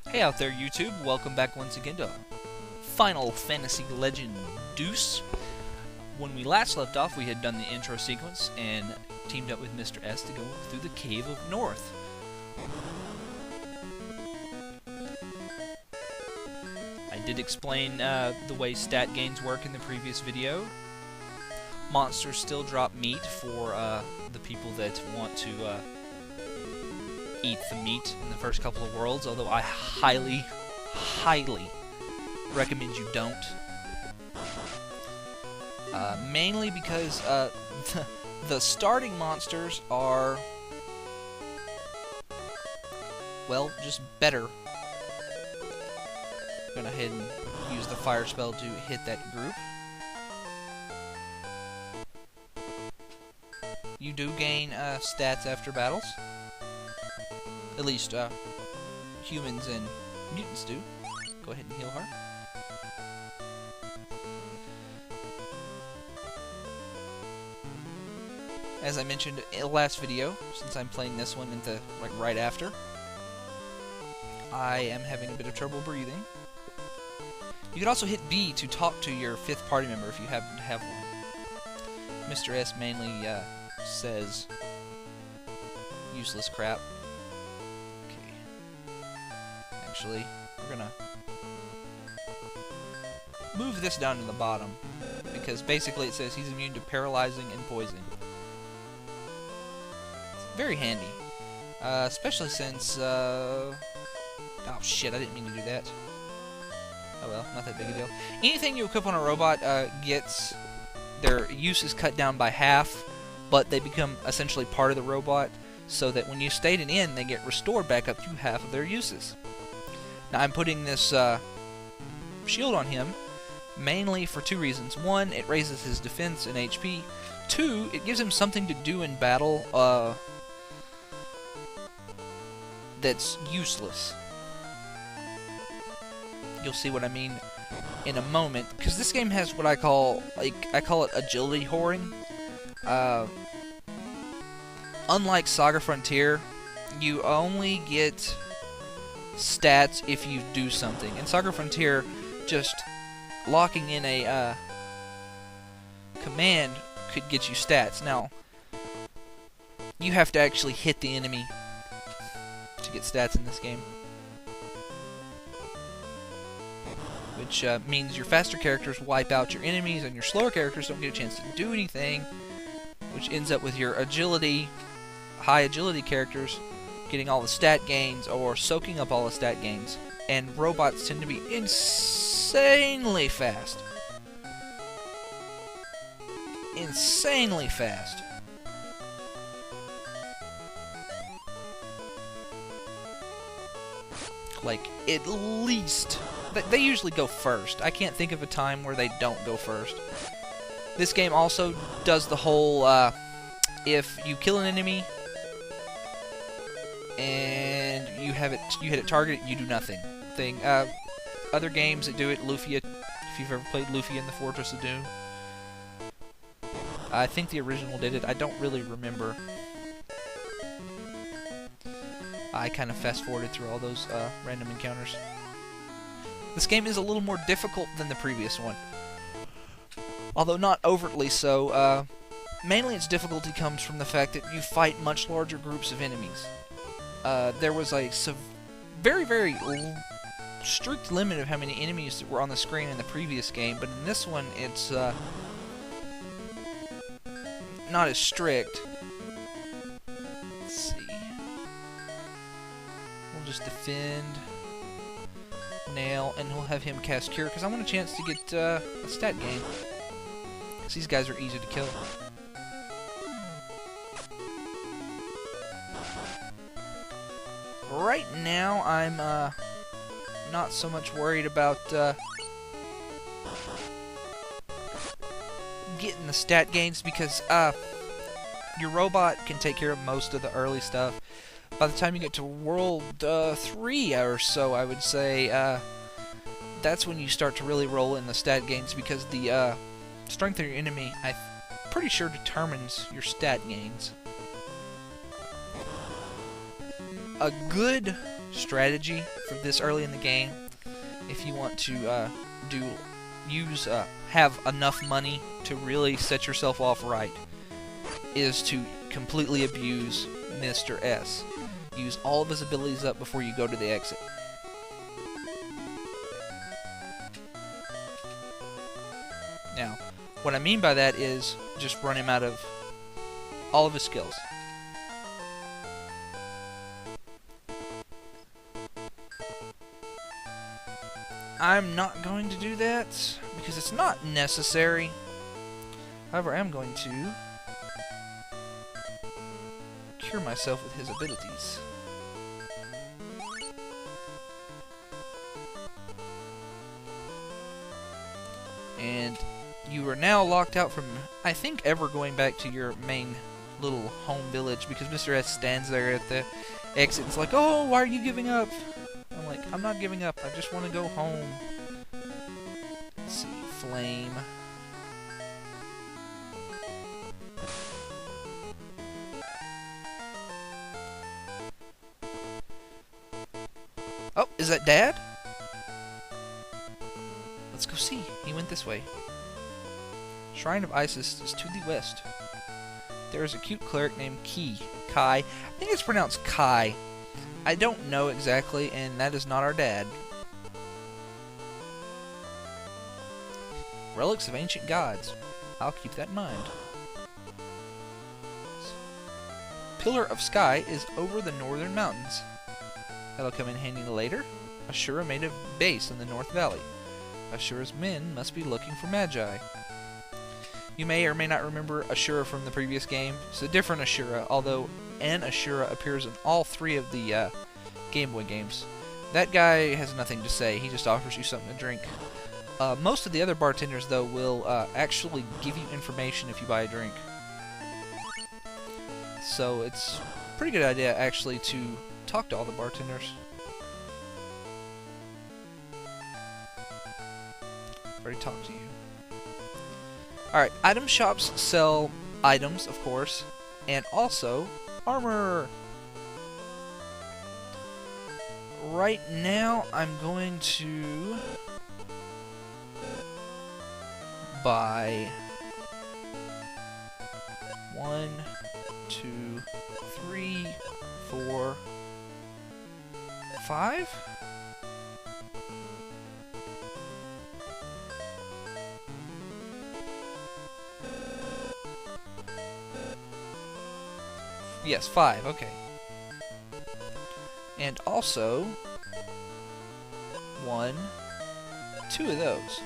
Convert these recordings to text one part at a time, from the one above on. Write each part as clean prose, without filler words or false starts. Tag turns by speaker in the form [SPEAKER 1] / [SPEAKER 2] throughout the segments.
[SPEAKER 1] Hey out there, YouTube. Welcome back once again to Final Fantasy Legend Deuce. When we last left off, we had done the intro sequence and teamed up with Mr. S to go through the Cave of North. I did explain the way stat gains work in the previous video. Monsters still drop meat for the people that want to eat the meat in the first couple of worlds, although I highly recommend you don't. Mainly because the starting monsters are, well, just better. I'm gonna go ahead and use the fire spell to hit that group. You do gain stats after battles. At least, humans and mutants do. Go ahead and heal her. As I mentioned in the last video, since I'm playing this one right after, I am having a bit of trouble breathing. You can also hit B to talk to your 5th party member if you happen to have one. Mr. S mainly says useless crap. Actually, we're gonna move this down to the bottom, because basically it says he's immune to paralyzing and poison. It's very handy, especially since, oh shit, I didn't mean to do that. Oh well, not that big a deal. Anything you equip on a robot gets their uses cut down by half, but they become essentially part of the robot, so that when you state an end, they get restored back up to half of their uses. Now, I'm putting this shield on him mainly for 2 reasons. 1, it raises his defense and HP. 2, it gives him something to do in battle that's useless. You'll see what I mean in a moment, because this game has what I call it agility whoring. Unlike Saga Frontier, you only get stats if you do something. In Saga Frontier, just locking in a command could get you stats. Now, you have to actually hit the enemy to get stats in this game, which means your faster characters wipe out your enemies and your slower characters don't get a chance to do anything, which ends up with your high agility characters getting all the stat gains or soaking up all the stat gains. And robots tend to be insanely fast. Insanely fast. Like, at least... They usually go first. I can't think of a time where they don't go first. This game also does the whole, if you kill an enemy and you hit a target, you do nothing thing. Other games that do it, Lufia, if you've ever played Lufia in the Fortress of Doom, I think the original did it. I don't really remember. I kind of fast-forwarded through all those random encounters. This game is a little more difficult than the previous one, although not overtly so. Mainly its difficulty comes from the fact that you fight much larger groups of enemies. There was a very strict limit of how many enemies that were on the screen in the previous game, but in this one it's not as strict. Let's see. We'll just defend, nail, and we'll have him cast Cure, because I want a chance to get a stat gain, because these guys are easy to kill. Right now, I'm not so much worried about getting the stat gains, because your robot can take care of most of the early stuff. By the time you get to World 3 or so, I would say, that's when you start to really roll in the stat gains, because the strength of your enemy, I'm pretty sure, determines your stat gains. A good strategy for this early in the game, if you want to have enough money to really set yourself off right, is to completely abuse Mr. S. Use all of his abilities up before you go to the exit. Now, what I mean by that is just run him out of all of his skills. I'm not going to do that because it's not necessary. However, I am going to cure myself with his abilities. And you are now locked out from, I think, ever going back to your main little home village, because Mr. S stands there at the exit and is like, "Oh, why are you giving up?" I'm like, "I'm not giving up, I just want to go home." Let's see, flame. Oh, is that Dad? Let's go see. He went this way. Shrine of Isis is to the west. There is a cute cleric named Kai. I think it's pronounced Kai. I don't know exactly, and that is not our dad. Relics of ancient gods. I'll keep that in mind. Pillar of Sky is over the northern mountains. That'll come in handy later. Ashura made a base in the North Valley. Ashura's men must be looking for Magi. You may or may not remember Ashura from the previous game. It's a different Ashura, although an Ashura appears in all three of the Game Boy games. That guy has nothing to say, he just offers you something to drink. Most of the other bartenders, though, will actually give you information if you buy a drink. So it's a pretty good idea, actually, to talk to all the bartenders. Already talked to you. Alright, item shops sell items, of course, and also armor. Right now, I'm going to buy 1, 2, 3, 4, 5? Yes, 5, okay. And also 1, 2 of those.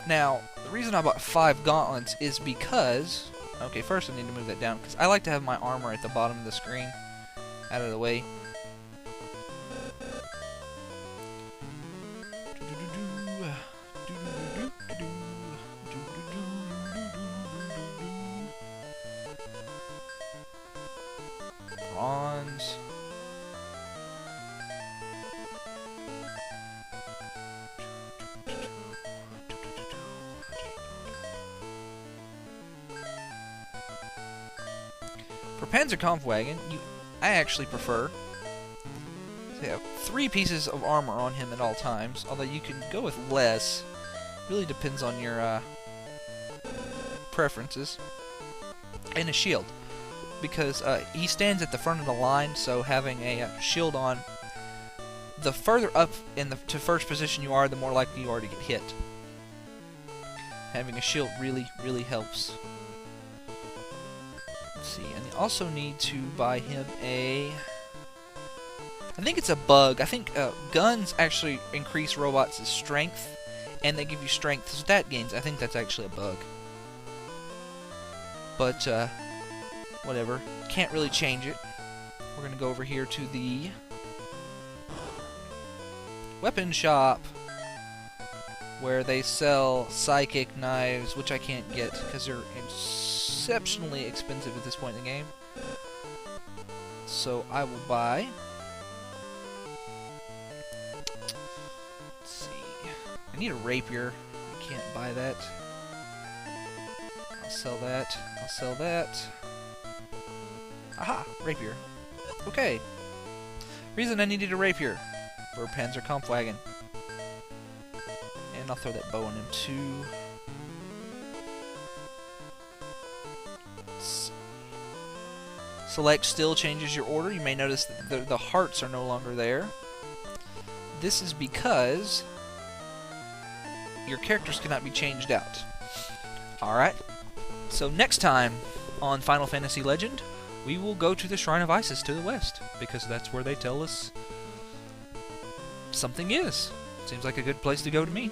[SPEAKER 1] Now, the reason I bought 5 gauntlets is because... Okay, first I need to move that down, because I like to have my armor at the bottom of the screen, out of the way. Bronze. For Panzerkampfwagen, I actually prefer to have 3 pieces of armor on him at all times, although you can go with less. Really depends on your preferences. And a shield, because he stands at the front of the line, so having a shield on, the further up to first position you are, the more likely you are to get hit. Having a shield really, really helps. Let's see, and you also need to buy him a... I think it's a bug. I think guns actually increase robots' strength, and they give you strength stat gains. I think that's actually a bug. But, whatever. Can't really change it. We're going to go over here to the weapon shop, where they sell psychic knives, which I can't get because they're exceptionally expensive at this point in the game. So I will buy... Let's see. I need a rapier. I can't buy that. I'll sell that. I'll sell that. Aha! Rapier. Okay. Reason I needed a rapier for Panzerkampfwagen. And I'll throw that bow on him too. Select still changes your order. You may notice that the hearts are no longer there. This is because your characters cannot be changed out. Alright, so next time on Final Fantasy Legend, we will go to the Shrine of Isis to the west, because that's where they tell us something is. Seems like a good place to go to me.